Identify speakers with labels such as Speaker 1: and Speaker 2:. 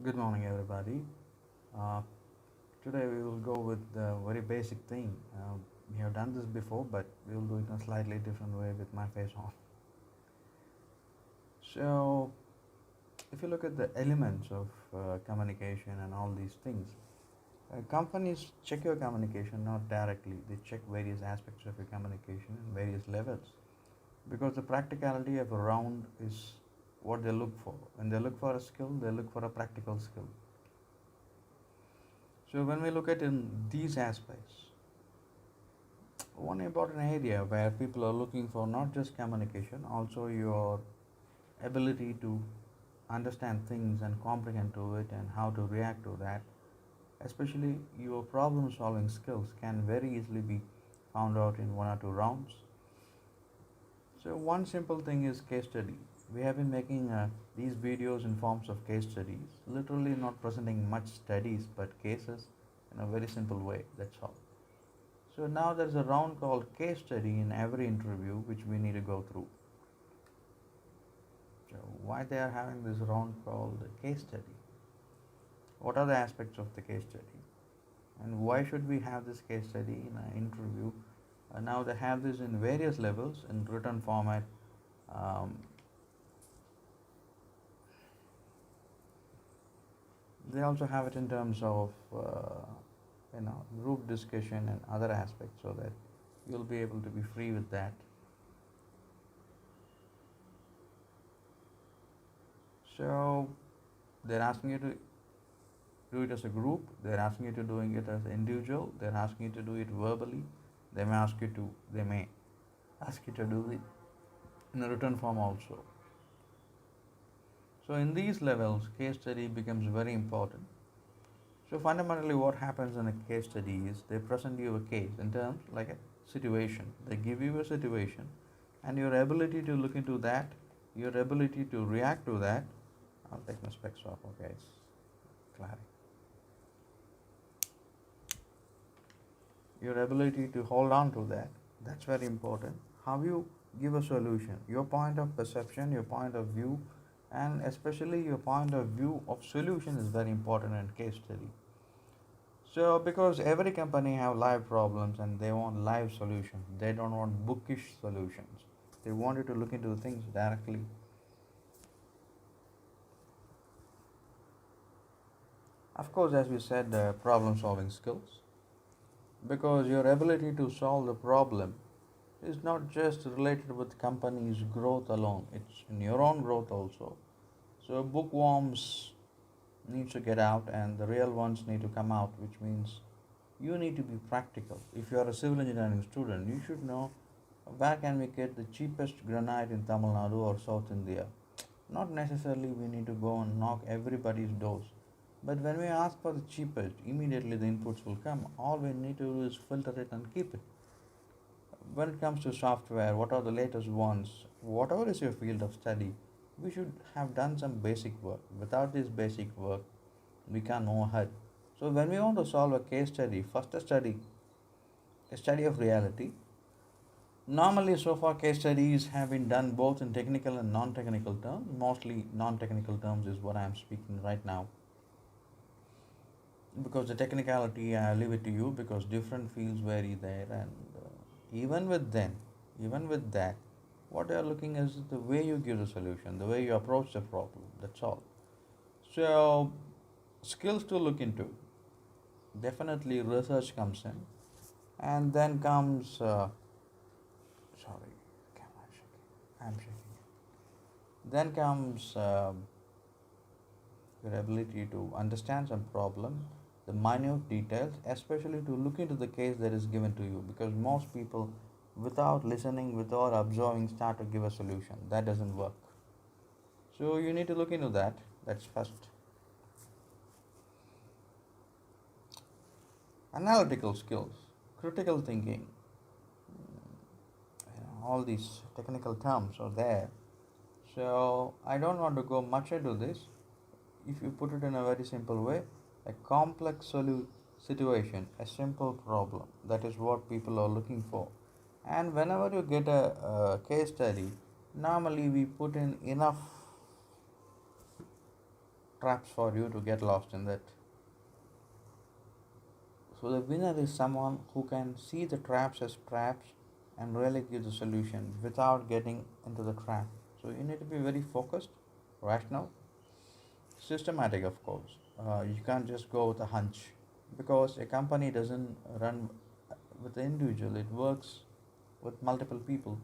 Speaker 1: Good morning, everybody. Uh, Today we will go with the very basic thing. We have done this before, but we will do it in a slightly different way with my face on. So, if you look at the elements of communication and all these things, companies check your communication not directly. They check various aspects of your communication in various levels because the practicality of a round is what they look for. When they look for a skill, they look for a practical skill. So when we look at in these aspects, one important area where people are looking for not just communication, also your ability to understand things and comprehend to it and how to react to that, especially your problem solving skills can very easily be found out in one or two rounds. So one simple thing is case study. We have been making these videos in forms of case studies, literally not presenting much studies but cases in a very simple way, that's all. So now there's a round called case study in every interview which we need to go through. So why they are having this round called case study? What are the aspects of the case study? And why should we have this case study in an interview? Now they have this in various levels in written format. Um, they also have it in terms of group discussion and other aspects so that you'll be able to be free with that. So they're asking you to do it as a group, they're asking you to doing it as an individual, they're asking you to do it verbally, they may ask you to do it in a written form also. So in these levels, case study becomes very important. So fundamentally what happens in a case study is they present you a case in terms like a situation. They give you a situation and your ability to look into that, your ability to react to that. I'll take my specs off, okay, it's clarity. Your ability to hold on to that, that's very important. How you give a solution, your point of perception, your point of view, and especially your point of view of solution is very important in case study. So because every company have live problems and they want live solutions, they don't want bookish solutions, they want you to look into the things directly. Of course, as we said, problem solving skills, because your ability to solve the problem is not just related with company's growth alone, it's in your own growth also. So bookworms need to get out and the real ones need to come out, which means you need to be practical. If you are a civil engineering student, you should know where can we get the cheapest granite in Tamil Nadu or South India. Not necessarily we need to go and knock everybody's doors. But when we ask for the cheapest, immediately the inputs will come. All we need to do is filter it and keep it. When it comes to software, what are the latest ones? Whatever is your field of study, we should have done some basic work. Without this basic work, we can't move ahead. So when we want to solve a case study, first a study of reality. Normally, so far, case studies have been done both in technical and non-technical terms. Mostly non-technical terms is what I am speaking right now. Because the technicality, I leave it to you because different fields vary there, and even with them, even with that, what they are looking is the way you give the solution, the way you approach the problem. That's all. So, skills to look into. Definitely, research comes in, and then comes. Sorry, camera shaking. I'm shaking. Then comes your ability to understand some problem, the minute details, especially to look into the case that is given to you, because most people, without listening, without observing, start to give a solution. That doesn't work. So you need to look into that. That's first. Analytical skills, critical thinking, all these technical terms are there. So I don't want to go much into this. If you put it in a very simple way, a complex situation, a simple problem, that is what people are looking for. And whenever you get a case study, normally we put in enough traps for you to get lost in that. So the winner is someone who can see the traps as traps and really give the solution without getting into the trap. So you need to be very focused, rational, systematic, of course. You can't just go with a hunch because a company doesn't run with the individual, it works with multiple people.